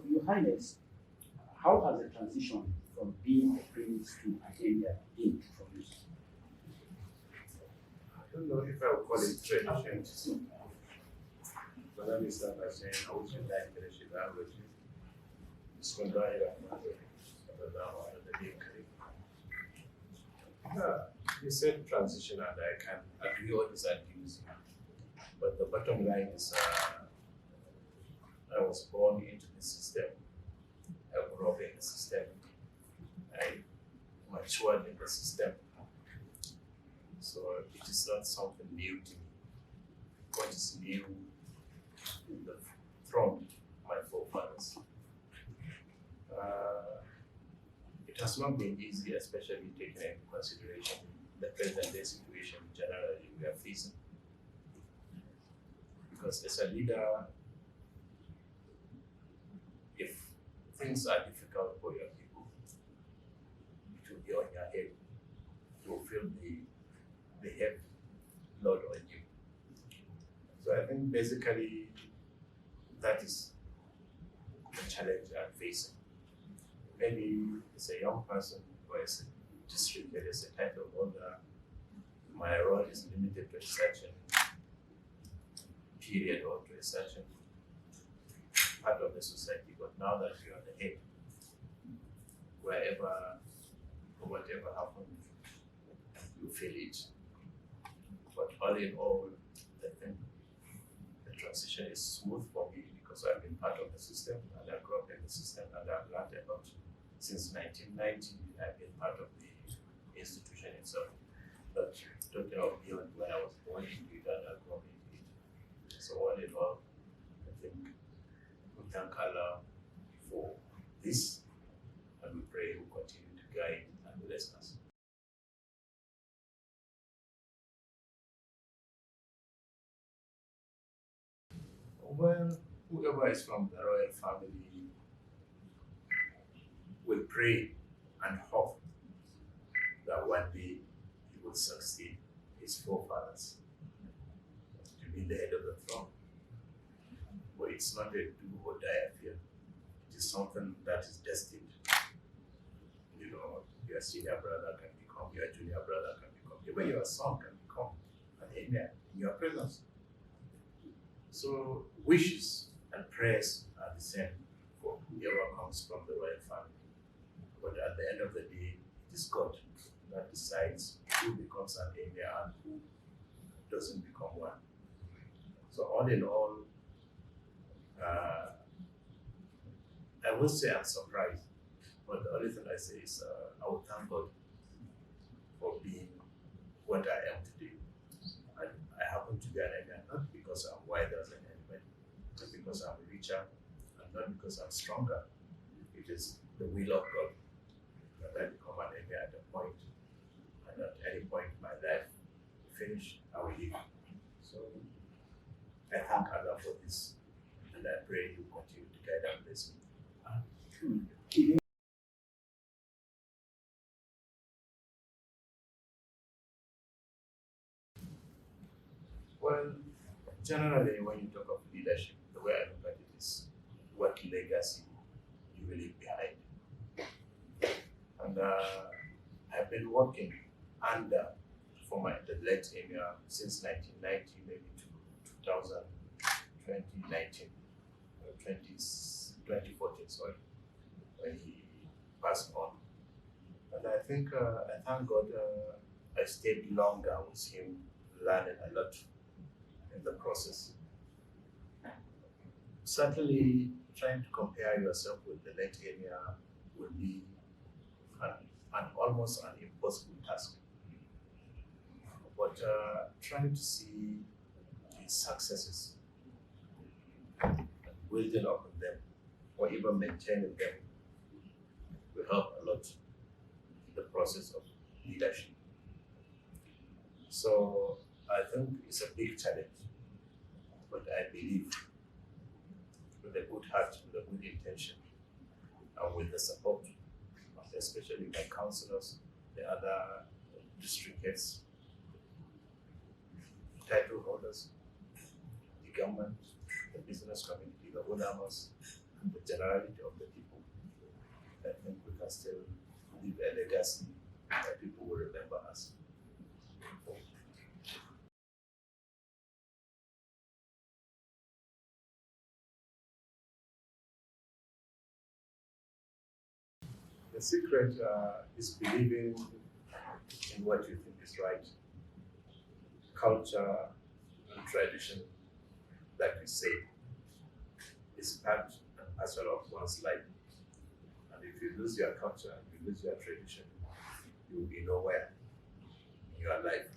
Your Highness, how has the transition from being a prince to academia been from you? I don't know if I would call it tradition. But let me start by saying I would like to share that with you. It's going to die you said transition, and I can agree or disagree with you. But the bottom line is I was born into the system. I grew up in the system. I matured in the system. So it is not something new to me. What is new from my forefathers? It has not been easy, especially taking into consideration the present day situation generally we are facing. Because as a leader, if things are difficult for your people, it will be on your head. You will feel the heavy load on you. So I think basically that is the challenge I'm facing. Maybe as a young person or as a district head, as a title holder, my role is limited to a certain period or to a certain part of the society. But now that you're on the head, wherever or whatever happens, you feel it. But all in all, I think the transition is smooth for me because I've been part of the system and I grew up in the system and I've learned a lot. Since 1990, I've been part of the institution itself. But talking of beyond when I was born into it and I grew up into it. So all in all, I think we thank Allah for this and we pray He will continue to guide and bless us. Well, whoever is from the royal family will pray and hope that one day he will succeed his forefathers to be the head of the throne. But it's not a do or die affair. It is something that is destined. You know, your senior brother can become, your junior brother can become, even your son can become an emir in your presence. So wishes and prayers are the same for whoever comes from the royal family. But at the end of the day, it is God that decides who becomes an emir and who doesn't become one. So all in all, I would say I'm surprised, but the only thing I say is I would thank God for being what I am today. And I happen to be an emir, not because I'm wiser than anybody, not because I'm richer, and not because I'm stronger. It is the will of God that I become an emir at a point, and at any point in my life, finish, I will leave. So I thank Allah for this, and I pray you continue to guide and bless me. Well, generally, when you talk of leadership, the way I look at it is what legacy you will leave behind. And I've been working under for the late Emir since 1990, maybe to 2019, or 2014, sorry, when he passed on. And I think, I thank God I stayed longer with him, learning a lot in the process. Certainly, trying to compare yourself with the late Emir will be an almost an impossible task. But trying to see his successes, building up on them, or even maintaining them, will help a lot in the process of leadership. So I think it's a big challenge, but I believe with a good heart, with a good intention, and with the support of especially my councillors, the other district heads, title holders, the government, the business community, the ulamas, and the generality of the people, I think we can still leave a legacy that people will remember us. The secret is believing in what you think is right. Culture and tradition, like we say, is part and parcel of one's life. And if you lose your culture, you lose your tradition, you will be nowhere in your life.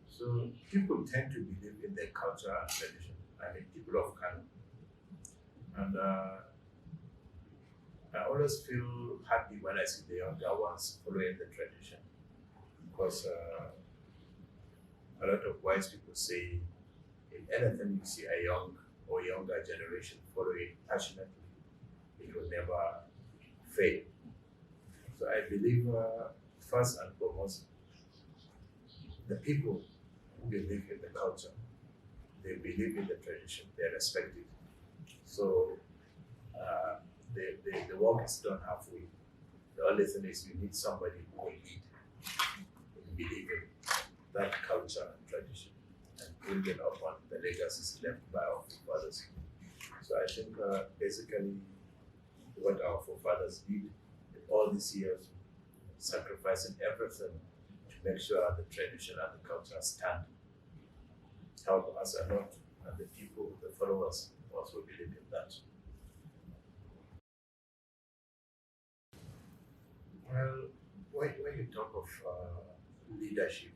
So people tend to believe in their culture and tradition. I mean, people of Kano. And I always feel happy when I see the younger ones following the tradition, because a lot of wise people say, if anything you see a young or younger generation following passionately, it will never fail. So I believe first and foremost, the people who believe in the culture, they believe in the tradition, they respect it. So the work is done halfway. The only thing is you need somebody who will lead in believing that culture and tradition and building upon the legacies left by our forefathers. So I think basically what our forefathers did in all these years, sacrificing everything to make sure the tradition and the culture stand, help us a lot, and the people, the followers also believe in that. Well, when you talk of leadership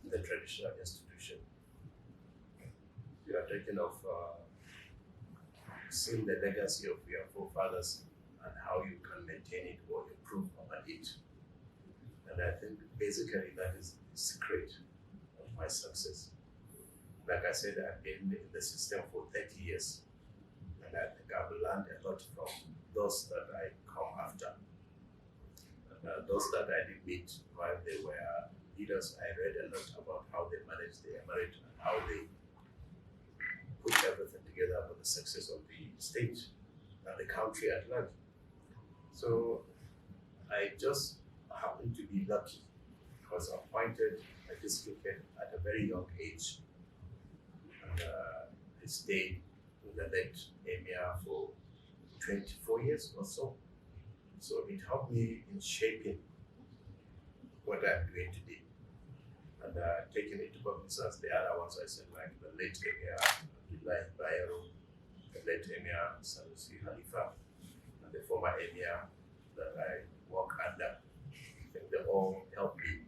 in the traditional institution, you are talking of seeing the legacy of your forefathers and how you can maintain it or improve on it. And I think basically that is the secret of my success. Like I said, I've been in the system for 30 years, and I think I've learned a lot from those that I come after. Those that I did meet while they were leaders, I read a lot about how they managed the emirate and how they put everything together for the success of the state and the country at large. So I just happened to be lucky. I was appointed a district head at a very young age. And I stayed with the late Emir for 24 years or so. So it helped me in shaping what I'm doing today. And taking into cognizance the other ones I said, like the late Emir Ado Bayero, the late Emir Sanusi Khalifa, and the former Emir that I work under. I think they all help me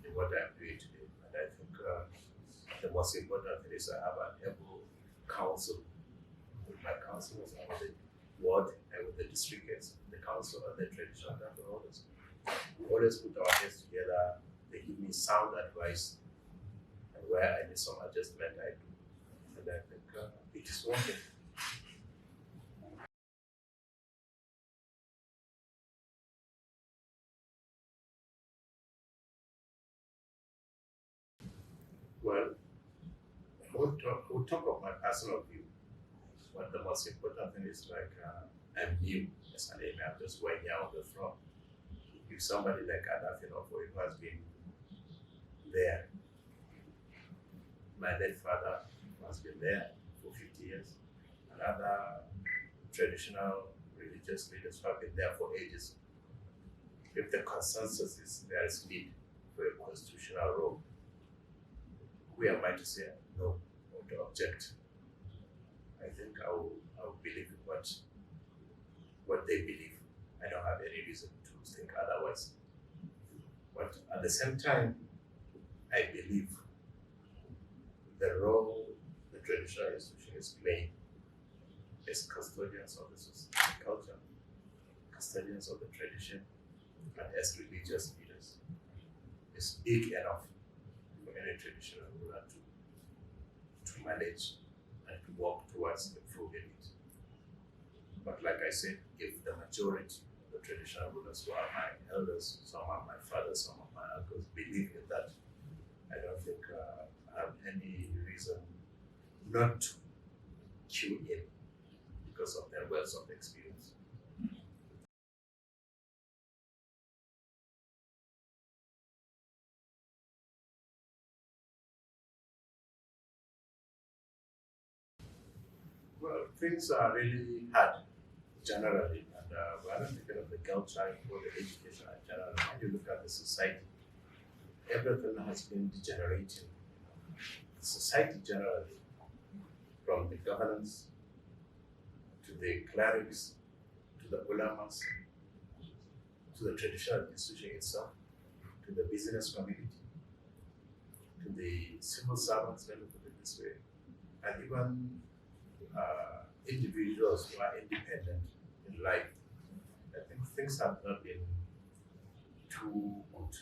in what I'm doing today. And I think the most important thing is I have an able council with my councillors and with the ward and with the district heads, the council and the traditional holders. We always put our heads together. They give me sound advice, and where I need some adjustment, I do. And I think it is working. Well, we'll talk of my personal view. But the most important thing is like I'm new as an Emir, I'm just 1 year on the throne. if somebody like Adafino, for who has been there, my late father has been there for 50 years, and other traditional religious leaders who have been there for ages. If the consensus is there is need for a constitutional role, who am I to say no or to object? I think I will believe in what they believe. I don't have any reason to think otherwise. But at the same time, I believe the role the traditional institution is playing as custodians of the society culture, custodians of the tradition, and as religious leaders is big enough for any traditional ruler to manage and to work towards improving it. But like I said, if the majority of the traditional rulers who are my elders, some are my fathers, some are my uncles, believe in that, I don't think I have any reason not to tune in because of their wealth of experience. Well, things are really hard generally, and we're not thinking of the culture or the education in general. When you look at the society, everything has been degenerating. The society generally, from the governance to the clerics, to the ulamas, to the traditional institution itself, to the business community, to the civil servants, let me put it this way, and even individuals who are independent in life. I think things have not been too good.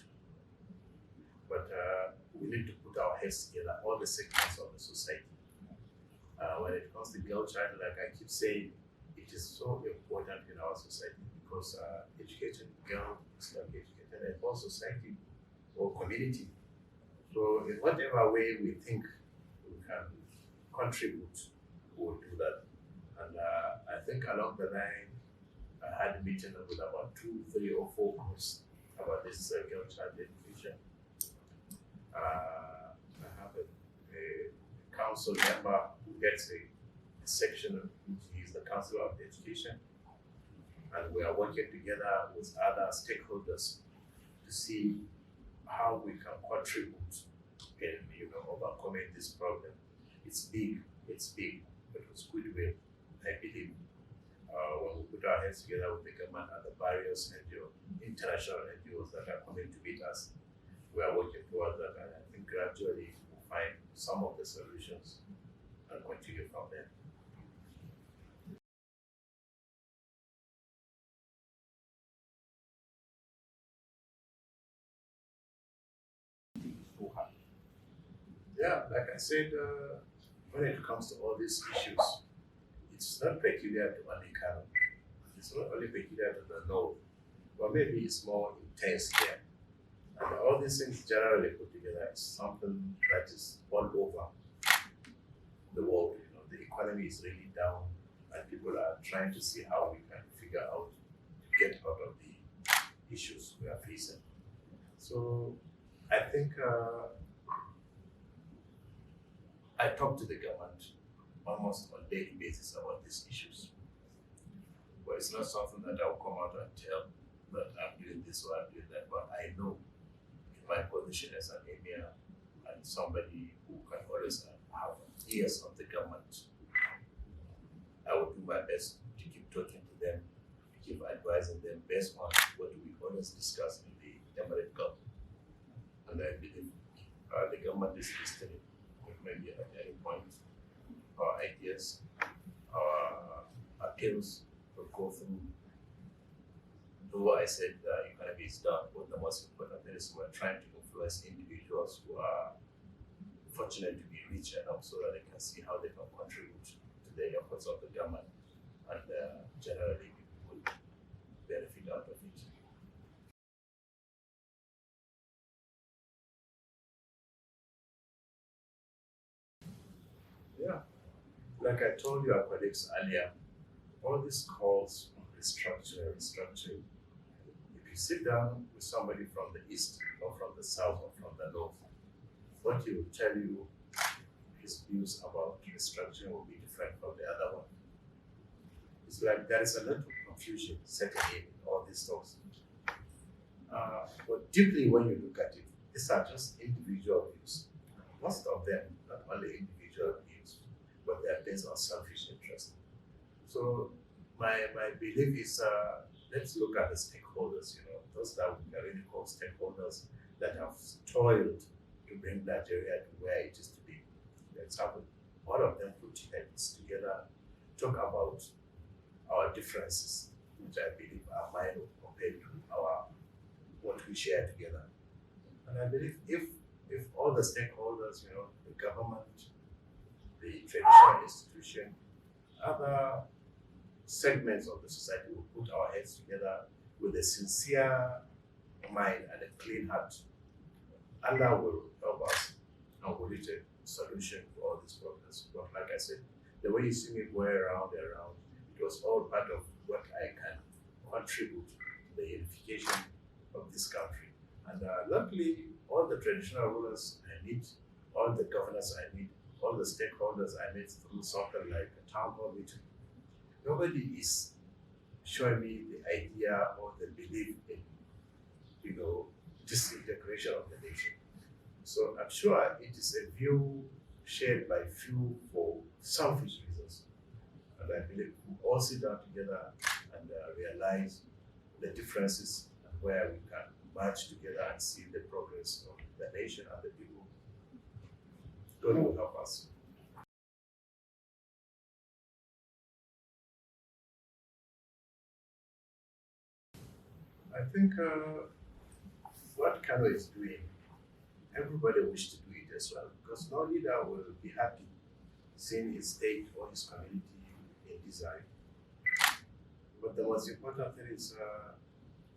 But we need to put our heads together, all the segments of the society. When it comes to girl child, like I keep saying, it is so important in our society because educated girl is like educated in our society or community. So in whatever way we think we can contribute, we will do that. And I think along the line, I had a meeting with about 2, 3, or 4 groups about this girl child education. I have a council member who gets a section of which is the Council of Education, and we are working together with other stakeholders to see how we can contribute in overcoming this problem. It's big, but with goodwill, I believe. When we put our heads together with the government and the various international NGOs that are coming to meet us, we are working towards that, and I think gradually we'll find some of the solutions and continue from there. Yeah, like I said, when it comes to all these issues, it's not peculiar to only Kano. It's not only peculiar to the north, but maybe it's more intense here. And all these things generally put together is something that is all over the world. The economy is really down, and people are trying to see how we can figure out to get out of the issues we are facing. So I think I talk to the government almost on a daily basis about these issues. But it's not something that I'll come out and tell that I'm doing this or I'm doing that, but I know in my position as an emir and somebody who can always have ears of the government, I will do my best to keep talking to them, to keep advising them based on what we always discuss in the Emirate Cup. And I believe the government is listening. Maybe at any point, our ideas, our appeals will go through. Though I said economy is down, but the most important thing is we're trying to influence individuals who are fortunate to be rich enough so that they can see how they can contribute to the efforts of the government, and generally people will benefit out of it. Yeah, like I told your colleagues earlier, all these calls on restructuring, you sit down with somebody from the east or from the south or from the north, what he will tell you, his views about restructuring will be different from the other one. It's like there is a lot of confusion setting in all these talks. But deeply, when you look at it, these are just individual views. Most of them, not only individual views, but they are based on selfish interest. So my belief is let's look at the stakeholders, those that we can really call stakeholders that have toiled to bring Nigeria to where it is today. Let's have all of them put heads together, talk about our differences, which I believe are minor compared to what we share together. And I believe if all the stakeholders, the government, the traditional institution, other segments of the society will put our heads together with a sincere mind and a clean heart, Allah will help us and will reach a solution to all these problems. But like I said, the way you see me go around, it was all part of what I can contribute to the unification of this country. And luckily, all the traditional rulers I meet, all the governors I meet, all the stakeholders I meet through something like a town hall meeting, nobody is showing me the idea or the belief in, disintegration of the nation. So I'm sure it is a view shared by few for selfish reasons. And I believe we all sit down together and realize the differences and where we can march together and see the progress of the nation and the people. God will help us. I think what Kano is doing, everybody wishes to do it as well, because no leader will be happy seeing his state or his community in disarray. But the most important thing is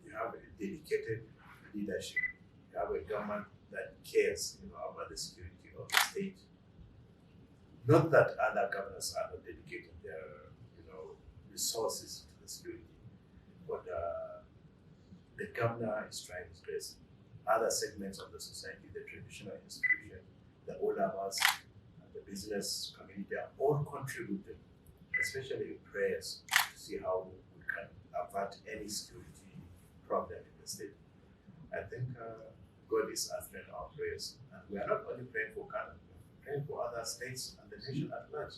you have a dedicated leadership. You have a government that cares, about the security of the state. Not that other governors are not dedicating their, resources to the security, but the governor is trying his best. Other segments of the society, the traditional institution, the ulamas, and the business community are all contributing, especially in prayers, to see how we can avert any security problem in the state. I think God is answering our prayers. And we are not only praying for Ghana, we are praying for other states and the nation at large.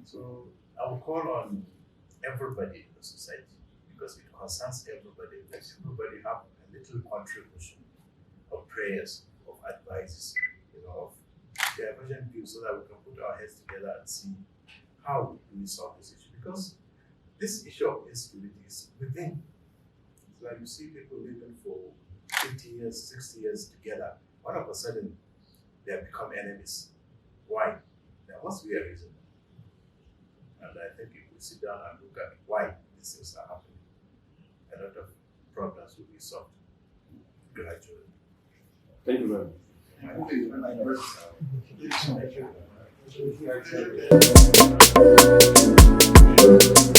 So I will call on everybody in the society, because it concerns everybody. Let everybody have a little contribution of prayers, of advices, of divergent views, so that we can put our heads together and see how do we solve this issue. Because this issue of insecurity is within. It's like you see people living for 50 years, 60 years together. All of a sudden, they have become enemies. Why? There must be a reason. And I think if we sit down and look at why these things are happening, a lot of problems will be solved gradually. Thank you very much.